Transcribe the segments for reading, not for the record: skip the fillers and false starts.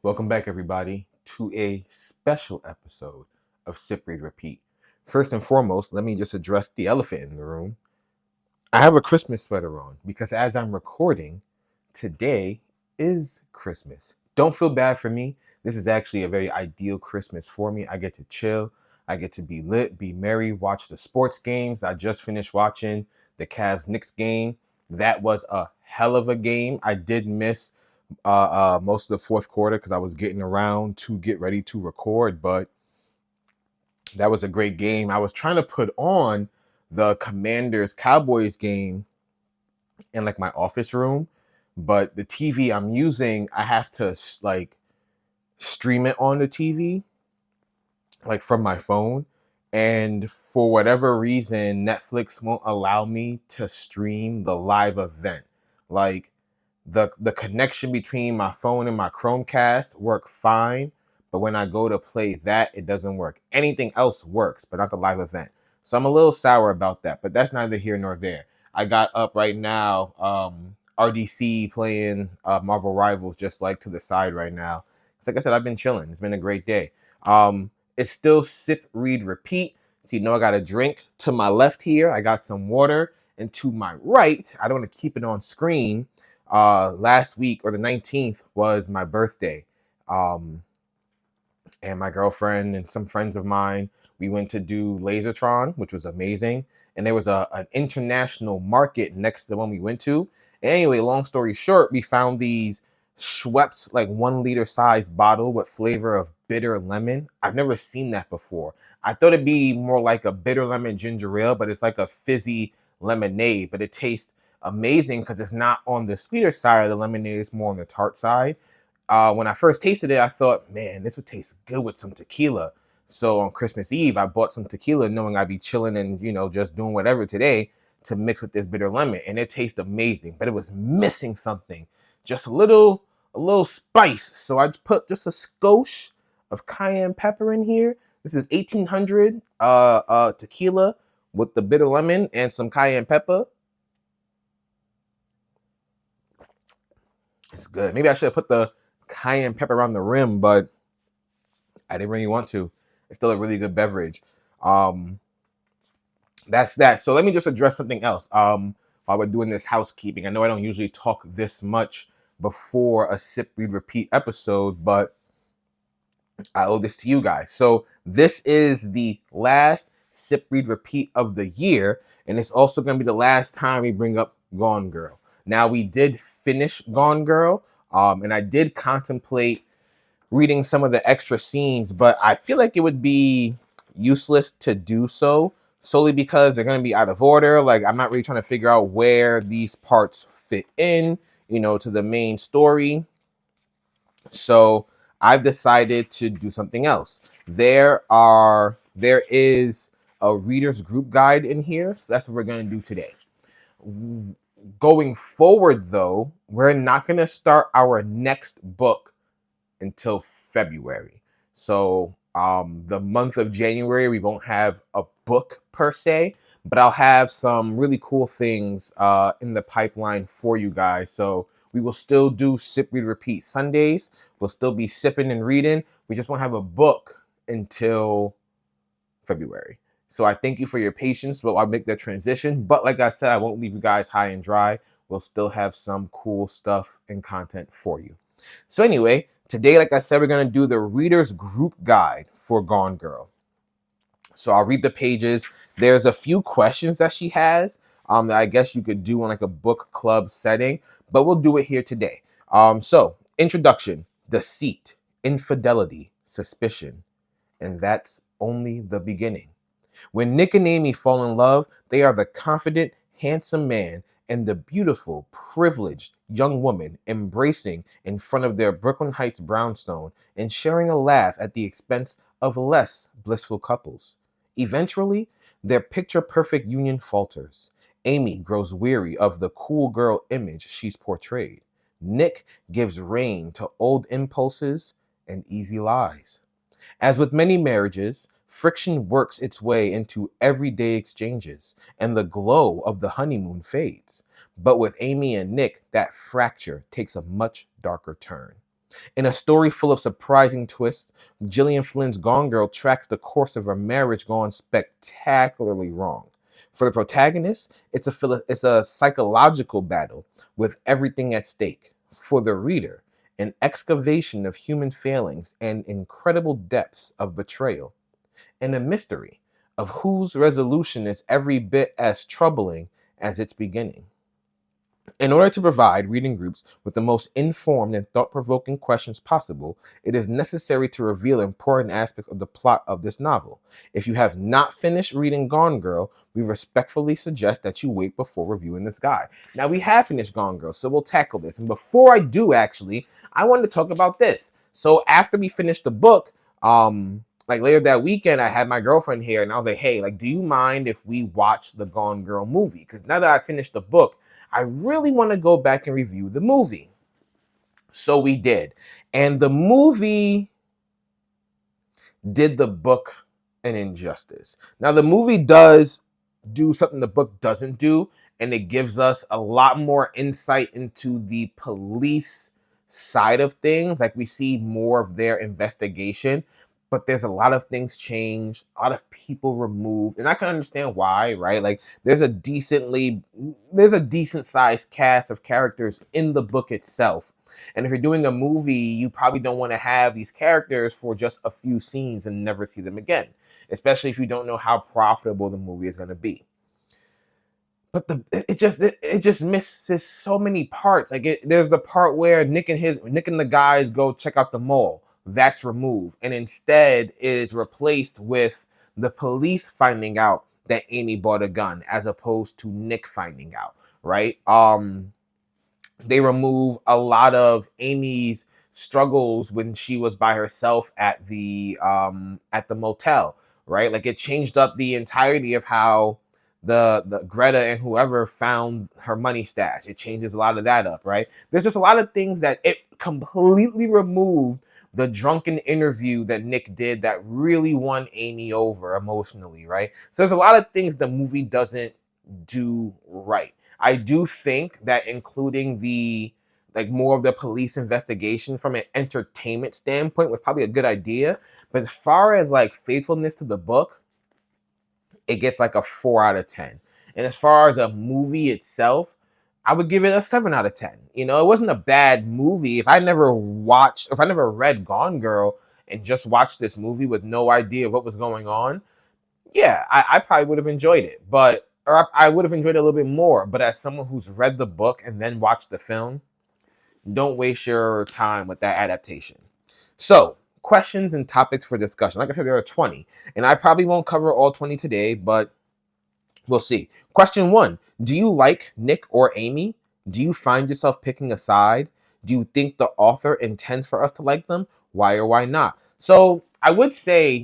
Welcome back, everybody, to a special episode of Sip, Read, Repeat. First and foremost, let me just address the elephant in the room. I have a Christmas sweater on because as I'm recording, today is Christmas. Don't feel bad for me. This is actually a very ideal Christmas for me. I get to chill. I get to be lit, be merry, watch the sports games. I just finished watching the Cavs Knicks game. That was a hell of a game. I did miss most of the fourth quarter because I was getting around to get ready to record, but that was a great game. I was trying to put on the Commanders Cowboys game in like my office room, but the TV I'm using, I have to like stream it on the TV, like from my phone. And for whatever reason, Netflix won't allow me to stream the live event. Like the connection between my phone and my Chromecast work fine, but when I go to play that, it doesn't work. Anything else works, but not the live event. So I'm a little sour about that, but that's neither here nor there. I got up right now, RDC playing Marvel Rivals just like to the side right now. Like I said, I've been chilling. It's been a great day. It's still sip, read, repeat. So you know I got a drink to my left here. I got some water. And to my right, I don't want to keep it on screen. Last week or the 19th was my birthday. And my girlfriend and some friends of mine, we went to do Lasertron, which was amazing. And there was an international market next to the one we went to. And anyway, long story short, we found these Schweppes like 1 liter size bottle with flavor of bitter lemon. I've never seen that before. I thought it'd be more like a bitter lemon ginger ale, but it's like a fizzy lemonade, but it tastes amazing because it's not on the sweeter side of the lemonade, it's more on the tart side. When I first tasted it, I thought, man, this would taste good with some tequila. So on Christmas Eve, I bought some tequila knowing I'd be chilling and, just doing whatever today to mix with this bitter lemon. And it tastes amazing, but it was missing something, just a little spice. So I put just a skosh of cayenne pepper in here. This is 1800 tequila with the bitter lemon and some cayenne pepper. It's good. Maybe I should have put the cayenne pepper on the rim, but I didn't really want to. It's still a really good beverage. Um, that's that. So let me just address something else. While we're doing this housekeeping, I know I don't usually talk this much before a sip, read, repeat episode, but I owe this to you guys. So this is the last sip, read, repeat of the year, and it's also going to be the last time we bring up Gone Girl. Now we did finish Gone Girl, and I did contemplate reading some of the extra scenes, but I feel like it would be useless to do so solely because they're going to be out of order. Like I'm not really trying to figure out where these parts fit in, to the main story. So I've decided to do something else. There is a reader's group guide in here, so that's what we're going to do today. Going forward, though, we're not going to start our next book until February. So the month of January, we won't have a book per se, but I'll have some really cool things in the pipeline for you guys. So we will still do Sip, Read, Repeat Sundays. We'll still be sipping and reading. We just won't have a book until February. So I thank you for your patience, but I'll make that transition. But like I said, I won't leave you guys high and dry. We'll still have some cool stuff and content for you. So anyway, today, like I said, we're going to do the reader's group guide for Gone Girl. So I'll read the pages. There's a few questions that she has that I guess you could do in like a book club setting, but we'll do it here today. So introduction, deceit, infidelity, suspicion, and that's only the beginning. When Nick and Amy fall in love, they are the confident, handsome man and the beautiful, privileged young woman embracing in front of their Brooklyn Heights brownstone and sharing a laugh at the expense of less blissful couples. Eventually, their picture-perfect union falters. Amy grows weary of the cool girl image she's portrayed. Nick gives rein to old impulses and easy lies. As with many marriages, friction works its way into everyday exchanges, and the glow of the honeymoon fades. But with Amy and Nick, that fracture takes a much darker turn. In a story full of surprising twists, Gillian Flynn's Gone Girl tracks the course of a marriage gone spectacularly wrong. For the protagonist, it's a psychological battle with everything at stake. For the reader, an excavation of human failings and incredible depths of betrayal, and a mystery of whose resolution is every bit as troubling as its beginning. In order to provide reading groups with the most informed and thought-provoking questions possible, it is necessary to reveal important aspects of the plot of this novel. If you have not finished reading Gone Girl, we respectfully suggest that you wait before reviewing this guide. Now, we have finished Gone Girl, so we'll tackle this. And before I do, actually, I wanted to talk about this. So after we finished the book, like later that weekend, I had my girlfriend here, and I was like, hey, like, do you mind if we watch the Gone Girl movie? Because now that I finished the book, I really want to go back and review the movie. So we did. And the movie did the book an injustice. Now, the movie does do something the book doesn't do, and it gives us a lot more insight into the police side of things. Like, we see more of their investigation, but there's a lot of things changed, a lot of people removed, and I can understand why, right? Like, there's a decent sized cast of characters in the book itself. And if you're doing a movie, you probably don't want to have these characters for just a few scenes and never see them again, especially if you don't know how profitable the movie is going to be. But it just misses so many parts. Like, there's the part where Nick and the guys go check out the mall. That's removed, and instead is replaced with the police finding out that Amy bought a gun, as opposed to Nick finding out, right? They remove a lot of Amy's struggles when she was by herself at the motel, right? Like, it changed up the entirety of how the Greta and whoever found her money stash. It changes a lot of that up, right? There's just a lot of things that it completely removed. The drunken interview that Nick did that really won Amy over emotionally, right? So there's a lot of things the movie doesn't do right. I do think that including more of the police investigation from an entertainment standpoint was probably a good idea. But as far as like faithfulness to the book, it gets like a 4 out of 10. And as far as a movie itself, I would give it a 7 out of 10. You know, it wasn't a bad movie. If I never read Gone Girl and just watched this movie with no idea what was going on, yeah, I probably would have enjoyed it. I would have enjoyed it a little bit more. But as someone who's read the book and then watched the film, don't waste your time with that adaptation. So, questions and topics for discussion. Like I said, there are 20. And I probably won't cover all 20 today, but we'll see. Question 1. Do you like Nick or Amy? Do you find yourself picking a side? Do you think the author intends for us to like them? Why or why not? So I would say,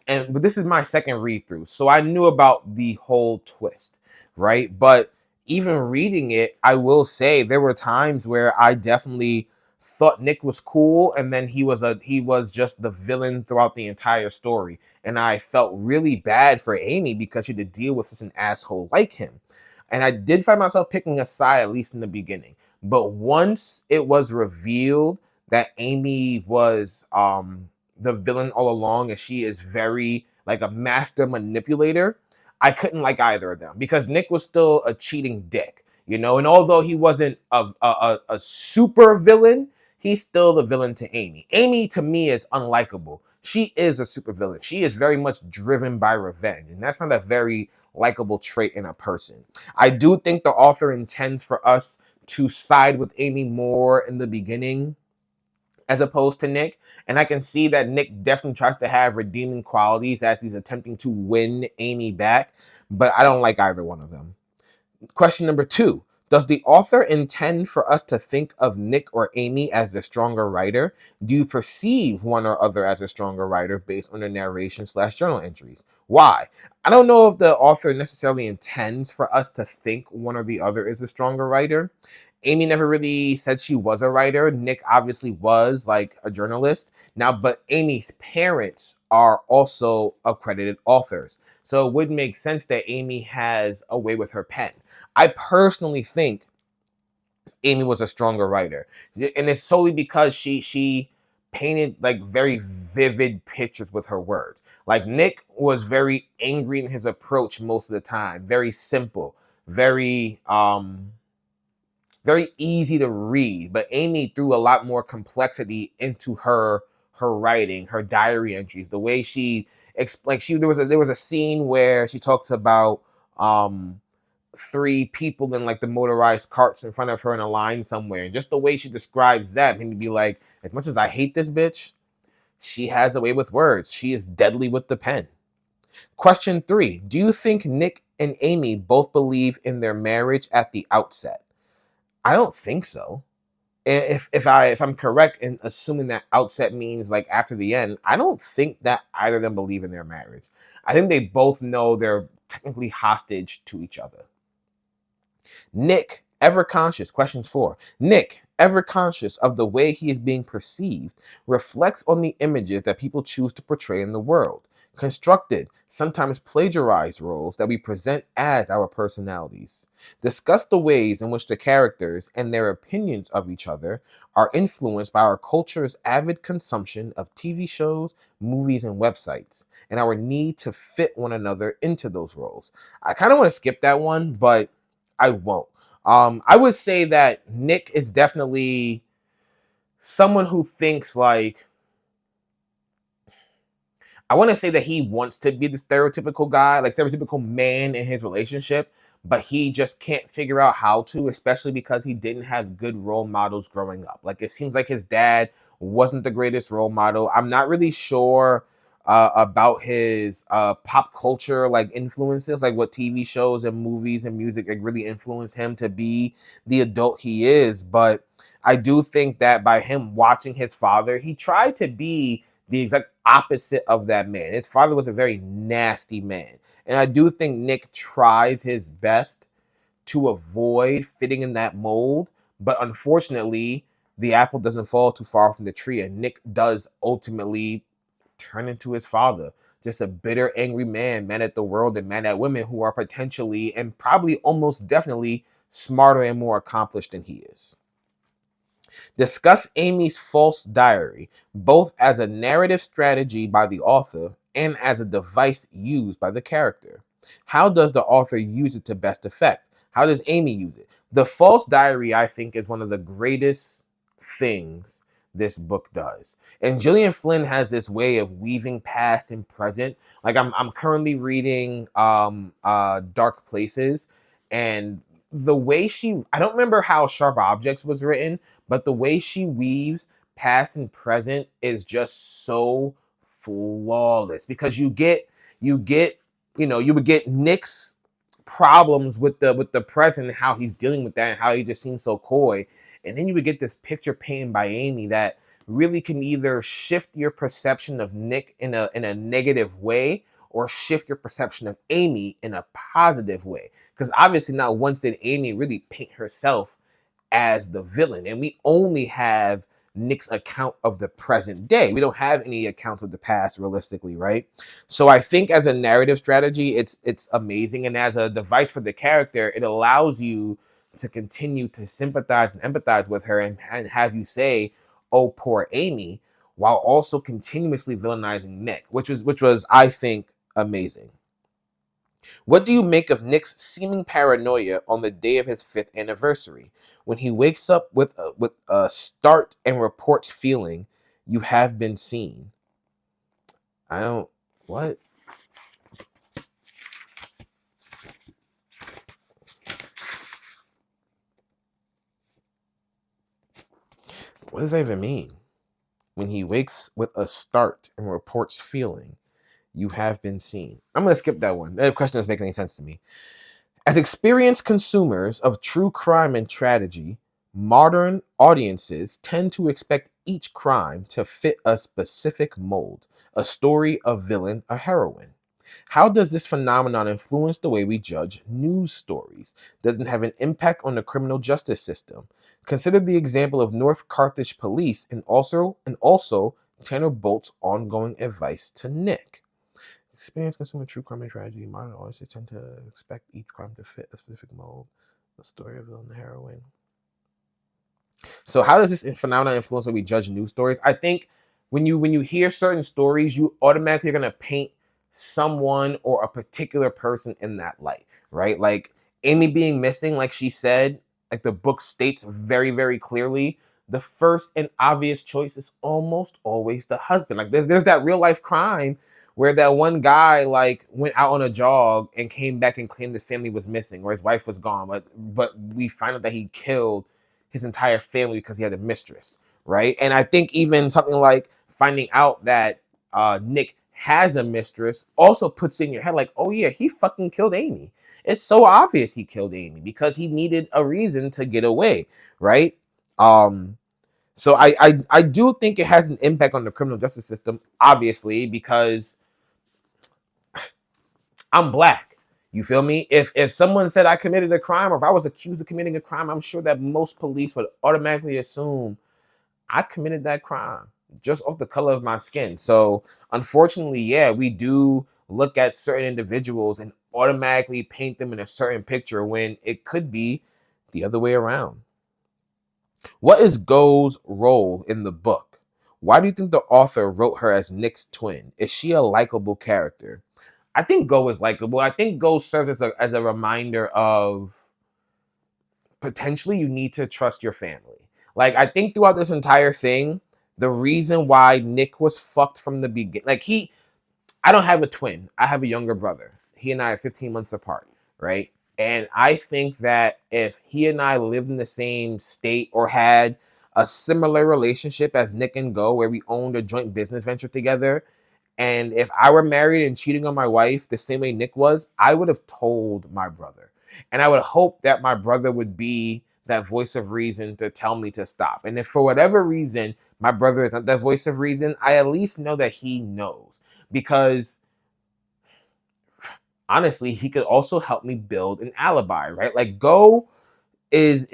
but this is my second read through, so I knew about the whole twist, right? But even reading it, I will say there were times where I definitely thought Nick was cool, and then he was just the villain throughout the entire story, and I felt really bad for Amy because she had to deal with such an asshole like him. And I did find myself picking a side, at least in the beginning. But once it was revealed that Amy was the villain all along, and she is very like a master manipulator, I couldn't like either of them, because Nick was still a cheating dick, and although he wasn't a super villain, he's still the villain to Amy. Amy, to me, is unlikable. She is a super villain. She is very much driven by revenge, and that's not a very likable trait in a person. I do think the author intends for us to side with Amy more in the beginning as opposed to Nick, and I can see that Nick definitely tries to have redeeming qualities as he's attempting to win Amy back, but I don't like either one of them. Question number 2. Does the author intend for us to think of Nick or Amy as the stronger writer? Do you perceive one or other as a stronger writer based on the narration/journal entries? Why? I don't know if the author necessarily intends for us to think one or the other is a stronger writer. Amy never really said she was a writer. Nick obviously was, like, a journalist. Now, but Amy's parents are also accredited authors. So it would make sense that Amy has a way with her pen. I personally think Amy was a stronger writer. And it's solely because she painted like very vivid pictures with her words. Like Nick was very angry in his approach most of the time, very simple, very very easy to read, but Amy threw a lot more complexity into her writing, her diary entries, the way she explained. There was a scene where she talks about three people in like the motorized carts in front of her in a line somewhere, and just the way she describes that made me be like, as much as I hate this bitch, she has a way with words. She is deadly with the pen. Question 3: do you think Nick and Amy both believe in their marriage at the outset? I don't think so. If I'm correct in assuming that outset means like after the end, I don't think that either of them believe in their marriage. I think they both know they're technically hostage to each other. Nick, ever conscious, question 4. Nick, ever conscious of the way he is being perceived, reflects on the images that people choose to portray in the world. Constructed, sometimes plagiarized roles that we present as our personalities. Discuss the ways in which the characters and their opinions of each other are influenced by our culture's avid consumption of TV shows, movies, and websites, and our need to fit one another into those roles. I kind of want to skip that one, but I won't. I would say that Nick is definitely someone who thinks like, I want to say that he wants to be the stereotypical guy, like stereotypical man in his relationship, but he just can't figure out how to, especially because he didn't have good role models growing up. Like it seems like his dad wasn't the greatest role model. I'm not really sure about his pop culture like influences, like what TV shows and movies and music like really influenced him to be the adult he is. But I do think that by him watching his father, he tried to be the exact opposite of that man. His father was a very nasty man. And I do think Nick tries his best to avoid fitting in that mold. But unfortunately, the apple doesn't fall too far from the tree. And Nick does ultimately turn into his father. Just a bitter, angry man, mad at the world and mad at women who are potentially and probably almost definitely smarter and more accomplished than he is. Discuss Amy's false diary, both as a narrative strategy by the author and as a device used by the character. How does the author use it to best effect? How does Amy use it? The false diary, I think, is one of the greatest things this book does. And Gillian Flynn has this way of weaving past and present. Like I'm currently reading Dark Places, and the way I don't remember how Sharp Objects was written, but the way she weaves past and present is just so flawless, because you would get Nick's problems with the present and how he's dealing with that and how he just seems so coy, and then you would get this picture painted by Amy that really can either shift your perception of Nick in a negative way or shift your perception of Amy in a positive way, because obviously not once did Amy really paint herself as the villain, and we only have Nick's account of the present day. We don't have any accounts of the past realistically, right? So I think as a narrative strategy, it's amazing, and as a device for the character, it allows you to continue to sympathize and empathize with her and have you say, "Oh, poor Amy," while also continuously villainizing Nick, which was I think amazing. What do you make of Nick's seeming paranoia on the day of his 5th anniversary, when he wakes up with a start and reports feeling, "You have been seen"? I don't... What? What does that even mean? When he wakes with a start and reports feeling, "You have been seen." I'm going to skip that one. That question doesn't make any sense to me. As experienced consumers of true crime and tragedy, modern audiences tend to expect each crime to fit a specific mold, a story, a villain, a heroine. How does this phenomenon influence the way we judge news stories? Does it have an impact on the criminal justice system? Consider the example of North Carthage Police and also Tanner Bolt's ongoing advice to Nick. Experience consuming true crime and tragedy, modern audiences tend to expect each crime to fit a specific mold, a story of villain and heroine. So how does this phenomenon influence when we judge news stories? I think when you hear certain stories, you automatically are gonna paint someone or a particular person in that light, right? Like Amy being missing, like she said, like the book states very, very clearly, the first and obvious choice is almost always the husband. Like there's that real life crime where that one guy like went out on a jog and came back and claimed his family was missing or his wife was gone, but we find out that he killed his entire family because he had a mistress, right? And I think even something like finding out that Nick has a mistress also puts in your head like, oh yeah, he fucking killed Amy. It's so obvious he killed Amy because he needed a reason to get away, right? Um, so I do think it has an impact on the criminal justice system, obviously, because I'm black. You feel me? If someone said I committed a crime or if I was accused of committing a crime, I'm sure that most police would automatically assume I committed that crime just off the color of my skin. So unfortunately, yeah, we do look at certain individuals and automatically paint them in a certain picture when it could be the other way around. What is Go's role in the book? Why do you think the author wrote her as Nick's twin? Is she a likable character? I think Go is likable. I think Go serves as a reminder of potentially you need to trust your family. Like I think throughout this entire thing, the reason why Nick was fucked from the beginning, like I don't have a twin. I have a younger brother. He and I are 15 months apart, right? And I think that if he and I lived in the same state or had a similar relationship as Nick and Go, where we owned a joint business venture together, and if I were married and cheating on my wife the same way Nick was, I would have told my brother. And I would hope that my brother would be that voice of reason to tell me to stop. And if for whatever reason my brother is not that voice of reason, I at least know that he knows. Because honestly, he could also help me build an alibi, right? Like Go is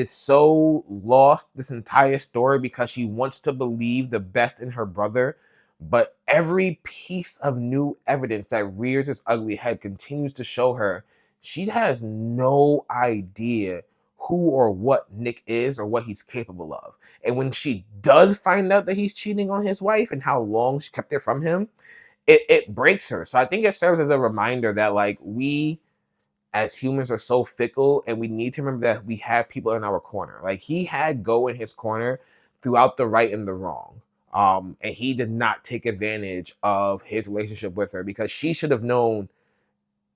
so lost this entire story because she wants to believe the best in her brother, but every piece of new evidence that rears its ugly head continues to show her she has no idea who or what Nick is or what he's capable of. And when she does find out that he's cheating on his wife and how long she kept it from him, it breaks her. So I think it serves as a reminder that like we as humans are so fickle and we need to remember that we have people in our corner. Like he had Go in his corner throughout the right and the wrong. And he did not take advantage of his relationship with her because she should have known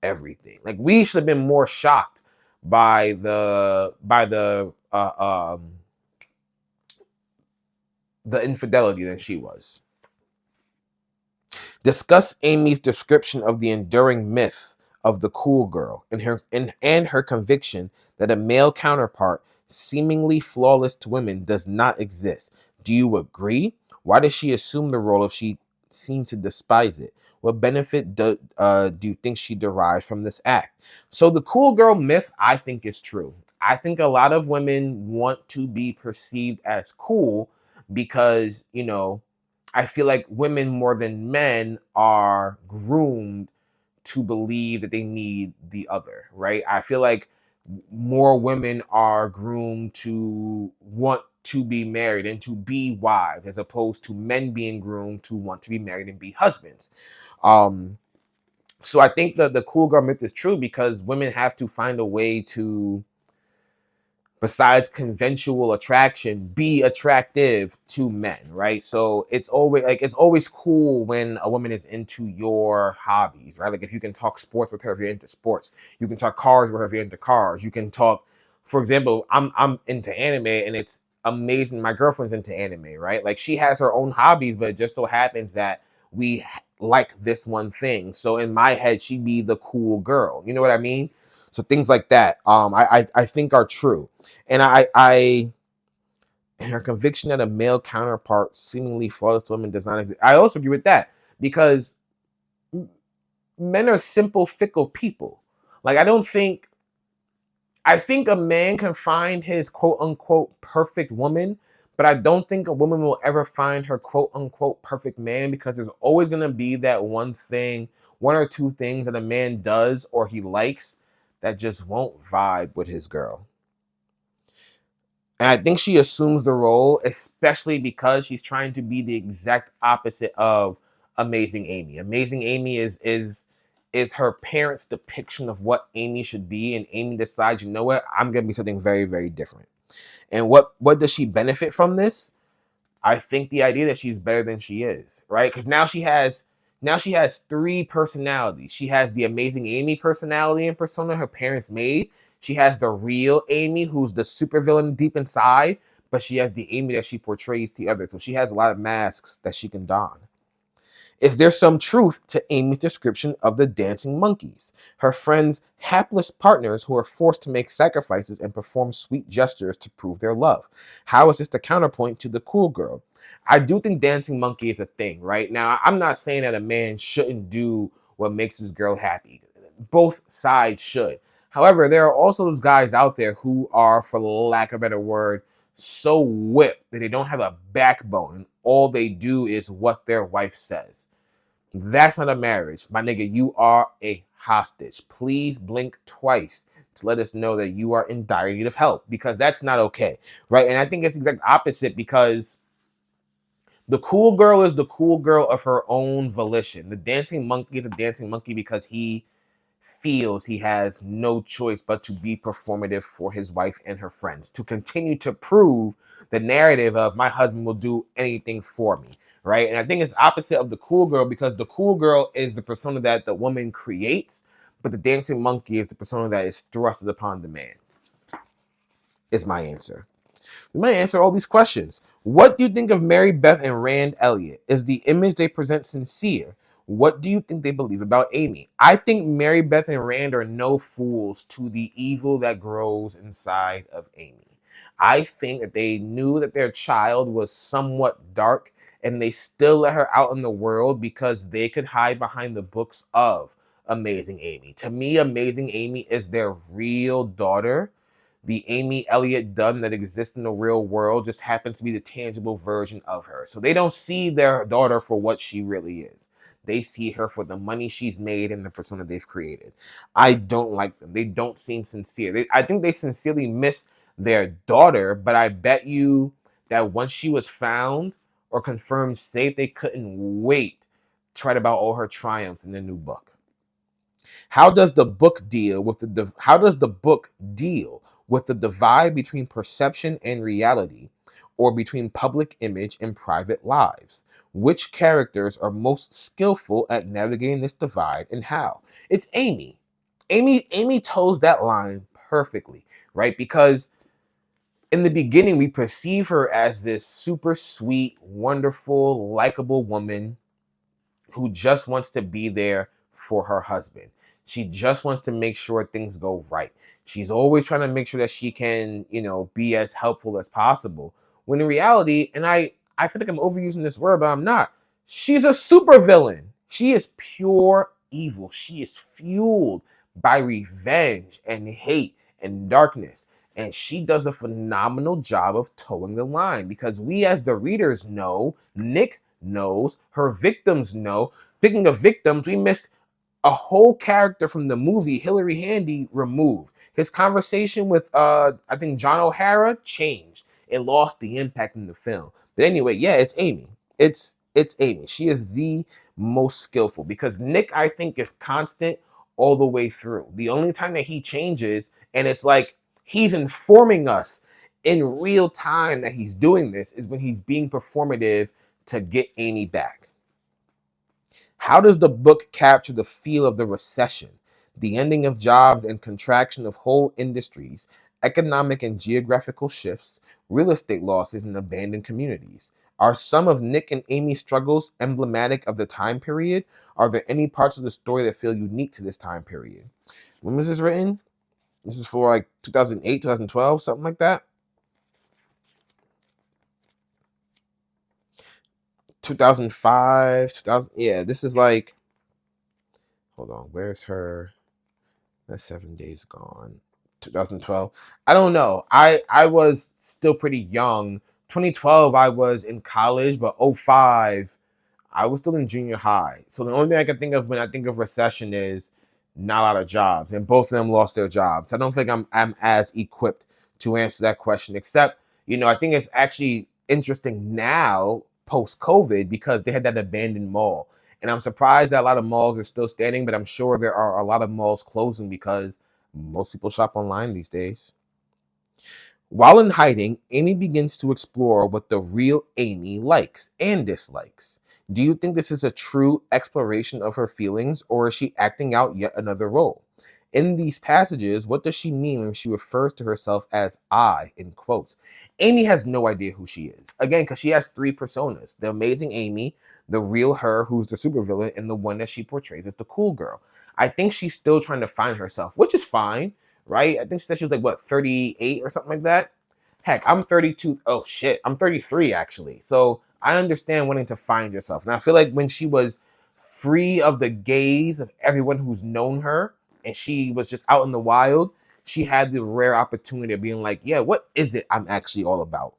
everything. Like we should have been more shocked by the infidelity than she was. Discuss Amy's description of the enduring myth of the cool girl and her conviction that a male counterpart seemingly flawless to women does not exist. Do you agree? Why does she assume the role if she seems to despise it? What benefit do you think she derives from this act? So the cool girl myth, I think, is true. I think a lot of women want to be perceived as cool because, I feel like women more than men are groomed to believe that they need the other, right? I feel like more women are groomed to want to be married and to be wives as opposed to men being groomed to want to be married and be husbands. Um, so I think that the cool girl myth is true because women have to find a way to, besides conventional attraction, be attractive to men, right? So it's always cool when a woman is into your hobbies, right? Like if you can talk sports with her if you're into sports, you can talk cars with her if you're into cars. You can talk, for example, I'm into anime and it's amazing. My girlfriend's into anime, right? Like she has her own hobbies, but it just so happens that we like this one thing. So in my head, she'd be the cool girl. You know what I mean? So things like that, I think are true. And and her conviction that a male counterpart seemingly flawless to women does not exist. I also agree with that because men are simple, fickle people. Like I think a man can find his quote unquote perfect woman, but I don't think a woman will ever find her quote unquote perfect man because there's always going to be that one thing, one or two things that a man does or he likes that just won't vibe with his girl. And I think she assumes the role, especially because she's trying to be the exact opposite of Amazing Amy. Amazing Amy is her parents' depiction of what Amy should be, and Amy decides, you know what, I'm gonna be something very, very different. And what does she benefit from this? I think the idea that she's better than she is, right? Because now she has three personalities. She has the Amazing Amy personality and persona her parents made. She has the real Amy, who's the supervillain deep inside, but she has the Amy that she portrays to others. So she has a lot of masks that she can don. Is there some truth to Amy's description of the dancing monkeys, her friends' hapless partners who are forced to make sacrifices and perform sweet gestures to prove their love? How is this the counterpoint to the cool girl? I do think dancing monkey is a thing, right? Now, I'm not saying that a man shouldn't do what makes his girl happy. Both sides should. However, there are also those guys out there who are, for lack of a better word, so whipped that they don't have a backbone and all they do is what their wife says. That's not a marriage. My nigga, you are a hostage. Please blink twice to let us know that you are in dire need of help, because that's not okay, right? And I think it's the exact opposite, because the cool girl is the cool girl of her own volition. The dancing monkey is a dancing monkey because he feels he has no choice but to be performative for his wife and her friends, to continue to prove the narrative of my husband will do anything for me, right? And I think it's opposite of the cool girl, because the cool girl is the persona that the woman creates, but the dancing monkey is the persona that is thrusted upon the man, is my answer. We might answer all these questions. What do you think of Mary Beth and Rand Elliott? Is the image they present sincere? What do you think they believe about Amy? I think Mary Beth and Rand are no fools to the evil that grows inside of Amy. I think that they knew that their child was somewhat dark, and they still let her out in the world because they could hide behind the books of Amazing Amy. To me, Amazing Amy is their real daughter. The Amy Elliott Dunn that exists in the real world just happens to be the tangible version of her. So they don't see their daughter for what she really is. They see her for the money she's made and the persona they've created. I don't like them. They don't seem sincere. I think they sincerely miss their daughter, but I bet you that once she was found or confirmed safe, they couldn't wait to write about all her triumphs in the new book. How does the book deal with the divide between perception and reality, or between public image and private lives? Which characters are most skillful at navigating this divide, and how? It's Amy. Amy toes that line perfectly, right? Because in the beginning, we perceive her as this super sweet, wonderful, likable woman who just wants to be there for her husband. She just wants to make sure things go right. She's always trying to make sure that she can, be as helpful as possible. When in reality, and I feel like I'm overusing this word, but I'm not. She's a supervillain. She is pure evil. She is fueled by revenge and hate and darkness. And she does a phenomenal job of towing the line, because we as the readers know, Nick knows, her victims know. Speaking of victims, we missed a whole character from the movie Hillary Handy removed. His conversation with I think John O'Hara changed. It lost the impact in the film. But anyway, yeah, it's Amy. It's Amy. She is the most skillful, because Nick, I think, is constant all the way through. The only time that he changes, and it's like he's informing us in real time that he's doing this, is when he's being performative to get Amy back. How does the book capture the feel of the recession, the ending of jobs and contraction of whole industries, economic and geographical shifts, real estate losses, and abandoned communities? Are some of Nick and Amy's struggles emblematic of the time period? Are there any parts of the story that feel unique to this time period? When was this written? This is for like 2008, 2012, something like that. 2005, 2000. Yeah, this is like, hold on, where's her? That's 7 days gone. 2012. I don't know. I was still pretty young. 2012, I was in college, but '05, I was still in junior high. So the only thing I can think of when I think of recession is not a lot of jobs, and both of them lost their jobs. I don't think I'm as equipped to answer that question, except I think it's actually interesting now post COVID because they had that abandoned mall. And I'm surprised that a lot of malls are still standing, but I'm sure there are a lot of malls closing because most people shop online these days. While in hiding, Amy begins to explore what the real Amy likes and dislikes. Do you think this is a true exploration of her feelings, or is she acting out yet another role? In these passages, what does she mean when she refers to herself as I in quotes? Amy has no idea who she is. Again, because she has three personas: the amazing Amy, the real her, who's the supervillain, and the one that she portrays as the cool girl. I think she's still trying to find herself, which is fine, right? I think she said she was like, what, 38 or something like that? Heck, I'm 32. Oh shit, I'm 33 actually. So I understand wanting to find yourself. And I feel like when she was free of the gaze of everyone who's known her and she was just out in the wild, she had the rare opportunity of being like, yeah, what is it I'm actually all about?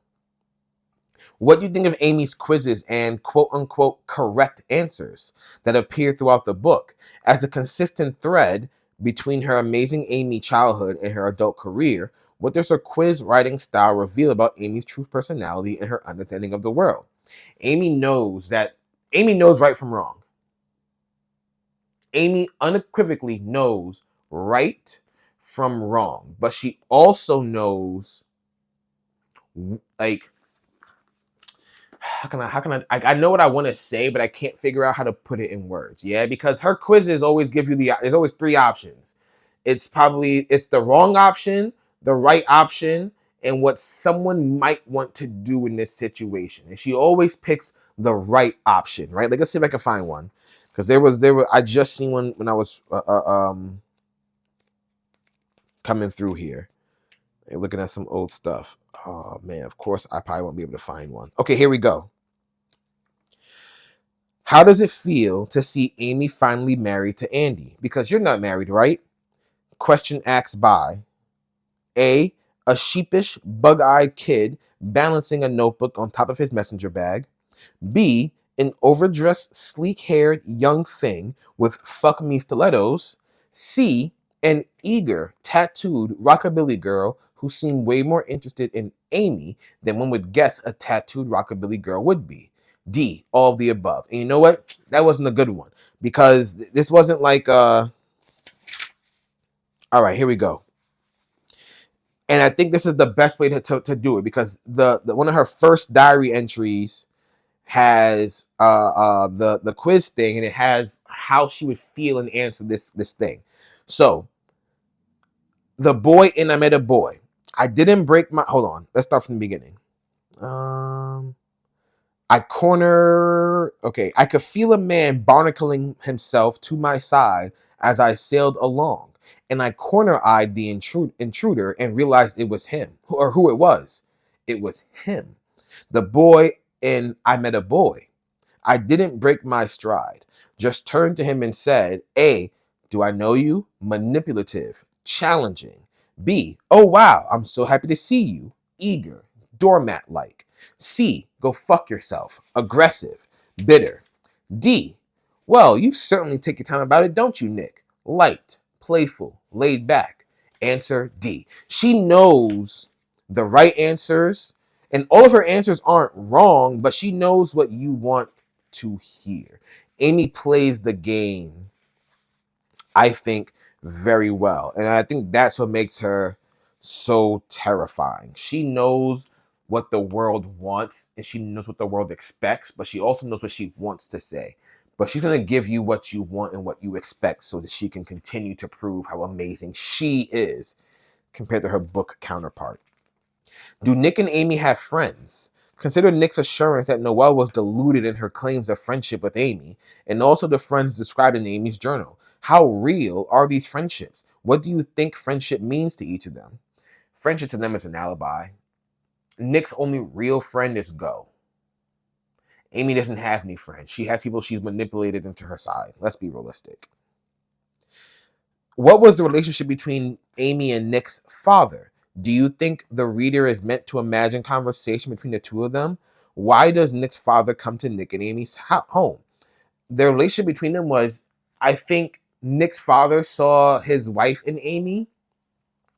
What do you think of Amy's quizzes and quote unquote correct answers that appear throughout the book as a consistent thread between her amazing Amy childhood and her adult career? What does her quiz writing style reveal about Amy's true personality and her understanding of the world? Amy knows right from wrong. Amy unequivocally knows right from wrong, but she also knows, like, I know what I want to say, but I can't figure out how to put it in words. Yeah, because her quizzes always give you there's always three options. It's the wrong option, the right option, and what someone might want to do in this situation. And she always picks the right option, right? Like, let's see if I can find one. Because I just seen one when I was coming through here. Looking at some old stuff. Oh man, of course I probably won't be able to find one. Okay, here we go. How does it feel to see Amy finally married to Andy? Because you're not married, right? Question asked by A, a sheepish, bug-eyed kid balancing a notebook on top of his messenger bag. B, an overdressed, sleek-haired young thing with fuck me stilettos. C, an eager, tattooed rockabilly girl who seemed way more interested in Amy than one would guess a tattooed rockabilly girl would be. D, all of the above. And you know what? That wasn't a good one because this wasn't like, all right, here we go. And I think this is the best way to do it because the one of her first diary entries has the quiz thing, and it has how she would feel and answer this thing. So the boy in I met a boy. I didn't break my hold on. Let's start from the beginning. I could feel a man barnacling himself to my side as I sailed along, and I corner-eyed the intruder and realized it was him, or who it was. It was him. The boy in I met a boy. I didn't break my stride, just turned to him and said, A, do I know you? Manipulative, challenging. B, oh wow, I'm so happy to see you. Eager, doormat-like. C, go fuck yourself. Aggressive, bitter. D, well, you certainly take your time about it, don't you, Nick? Light, playful, laid back. Answer D. She knows the right answers, and all of her answers aren't wrong, but she knows what you want to hear. Amy plays the game, I think, very well. And I think that's what makes her so terrifying. She knows what the world wants and she knows what the world expects, but she also knows what she wants to say. But she's going to give you what you want and what you expect so that she can continue to prove how amazing she is compared to her book counterpart. Do Nick and Amy have friends? Consider Nick's assurance that Noelle was deluded in her claims of friendship with Amy, and also the friends described in Amy's journal. How real are these friendships? What do you think friendship means to each of them? Friendship to them is an alibi. Nick's only real friend is Go. Amy doesn't have any friends. She has people she's manipulated into her side. Let's be realistic. What was the relationship between Amy and Nick's father? Do you think the reader is meant to imagine conversation between the two of them? Why does Nick's father come to Nick and Amy's home? The relationship between them was, I think Nick's father saw his wife in Amy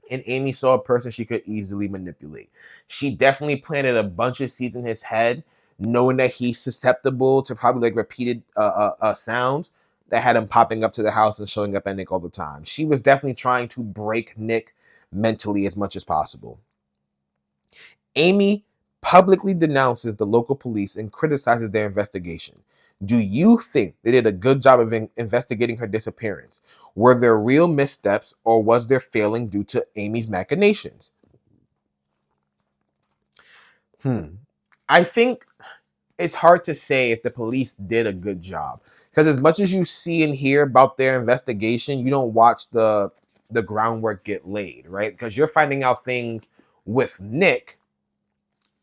and Amy saw a person she could easily manipulate. She definitely planted a bunch of seeds in his head, knowing that he's susceptible to probably like repeated sounds that had him popping up to the house and showing up at Nick all the time. She was definitely trying to break Nick mentally as much as possible. Amy publicly denounces the local police and criticizes their investigation. Do you think they did a good job of investigating her disappearance? Were there real missteps, or was there failing due to Amy's machinations? I think it's hard to say if the police did a good job, because as much as you see and hear about their investigation, you don't watch the groundwork get laid, right? Because you're finding out things with Nick,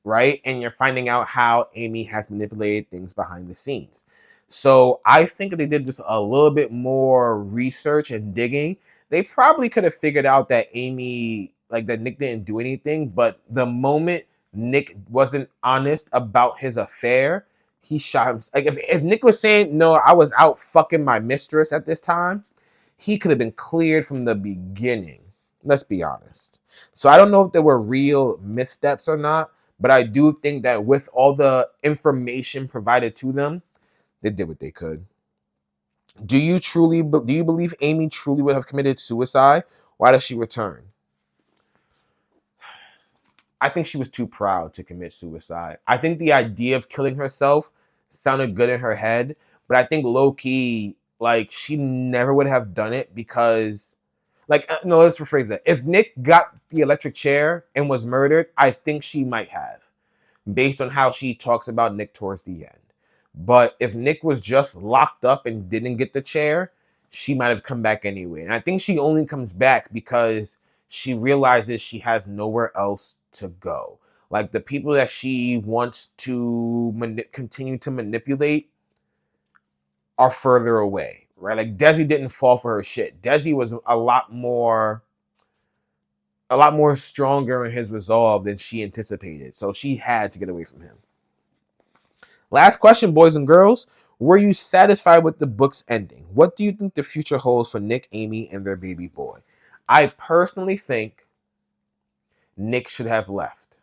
right? And you're finding out how Amy has manipulated things behind the scenes. So I think if they did just a little bit more research and digging, they probably could have figured out that that Nick didn't do anything. But the moment Nick wasn't honest about his affair, he shot him. Like if Nick was saying, no, I was out fucking my mistress at this time, he could have been cleared from the beginning. Let's be honest. So I don't know if there were real missteps or not, but I do think that with all the information provided to them, they did what they could. Do you believe Amy truly would have committed suicide? Why does she return? I think she was too proud to commit suicide. I think the idea of killing herself sounded good in her head, but I think low key, like, she never would have done it because, like, no, let's rephrase that. If Nick got the electric chair and was murdered, I think she might have, based on how she talks about Nick towards the end. But if Nick was just locked up and didn't get the chair, she might have come back anyway. And I think she only comes back because she realizes she has nowhere else to go. Like, the people that she wants to continue to manipulate are further away, right? Like, Desi didn't fall for her shit. Desi was a lot more stronger in his resolve than she anticipated. So she had to get away from him. Last question, boys and girls. Were you satisfied with the book's ending? What do you think the future holds for Nick, Amy, and their baby boy? I personally think Nick should have left.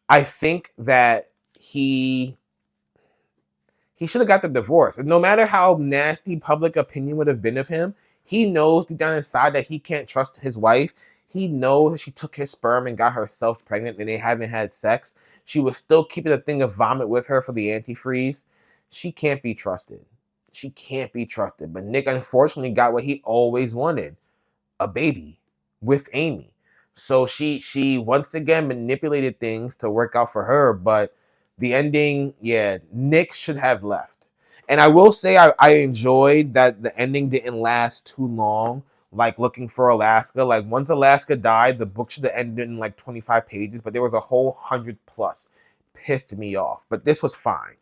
I think that he should have got the divorce. And no matter how nasty public opinion would have been of him, he knows deep down inside that he can't trust his wife. He knows she took his sperm and got herself pregnant and they haven't had sex. She was still keeping a thing of vomit with her for the antifreeze. She can't be trusted. She can't be trusted. But Nick unfortunately got what he always wanted, a baby with Amy. So she once again manipulated things to work out for her, but the ending, yeah, Nick should have left. And I will say I enjoyed that the ending didn't last too long, like looking for Alaska. Like, once Alaska died, the book should have ended in like 25 pages, but there was a whole 100 plus. Pissed me off. But this was fine.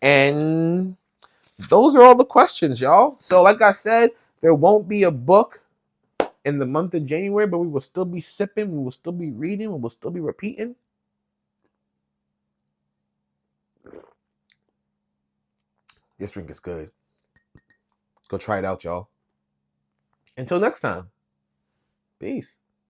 And those are all the questions, y'all. So like I said, there won't be a book in the month of January, but we will still be sipping, we will still be reading, we will still be repeating. This drink is good. Go try it out, y'all. Until next time, peace.